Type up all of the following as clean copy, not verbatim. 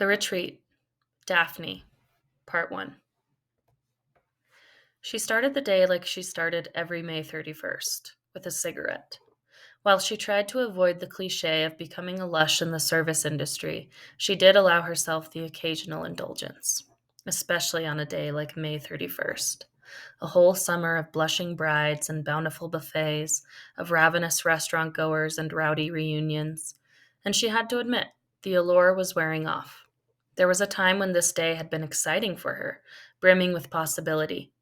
The Retreat, Daphne, Part 1. She started the day like she started every May 31st, with a cigarette. While she tried to avoid the cliche of becoming a lush in the service industry, she did allow herself the occasional indulgence, especially on a day like May 31st. A whole summer of blushing brides and bountiful buffets, of ravenous restaurant goers and rowdy reunions. And she had to admit, the allure was wearing off. There was a time when this day had been exciting for her, brimming with possibility.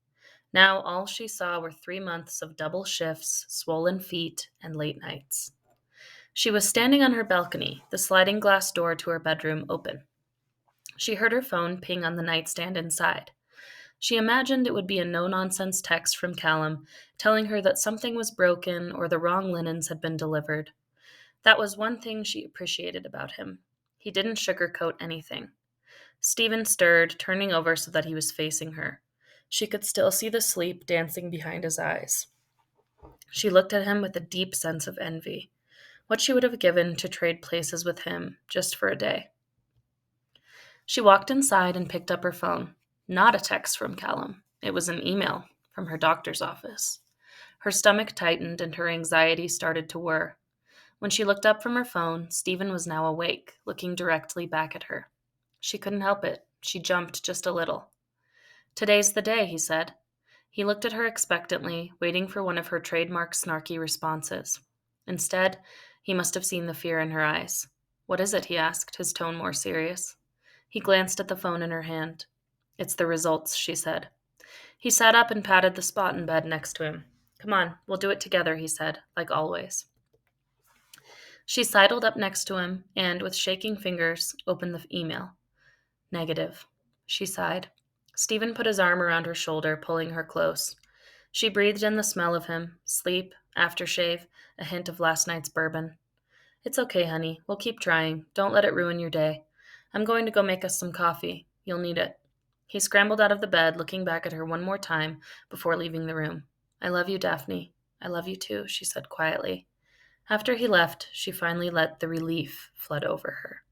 Now all she saw were 3 months of double shifts, swollen feet, and late nights. She was standing on her balcony, the sliding glass door to her bedroom open. She heard her phone ping on the nightstand inside. She imagined it would be a no-nonsense text from Callum telling her that something was broken or the wrong linens had been delivered. That was one thing she appreciated about him. He didn't sugarcoat anything. Stephen stirred, turning over so that he was facing her. She could still see the sleep dancing behind his eyes. She looked at him with a deep sense of envy. What she would have given to trade places with him, just for a day. She walked inside and picked up her phone. Not a text from Callum. It was an email from her doctor's office. Her stomach tightened and her anxiety started to whir. When she looked up from her phone, Stephen was now awake, looking directly back at her. She couldn't help it. She jumped just a little. "Today's the day," he said. He looked at her expectantly, waiting for one of her trademark snarky responses. Instead, he must have seen the fear in her eyes. "What is it?" he asked, his tone more serious. He glanced at the phone in her hand. "It's the results," she said. He sat up and patted the spot in bed next to him. "Come on, we'll do it together," he said, like always. She sidled up next to him and, with shaking fingers, opened the email. "Negative," she sighed. Stephen put his arm around her shoulder, pulling her close. She breathed in the smell of him, sleep, aftershave, a hint of last night's bourbon. "It's okay, honey. We'll keep trying. Don't let it ruin your day. I'm going to go make us some coffee. You'll need it." He scrambled out of the bed, looking back at her one more time before leaving the room. "I love you, Daphne." "I love you too," she said quietly. After he left, she finally let the relief flood over her.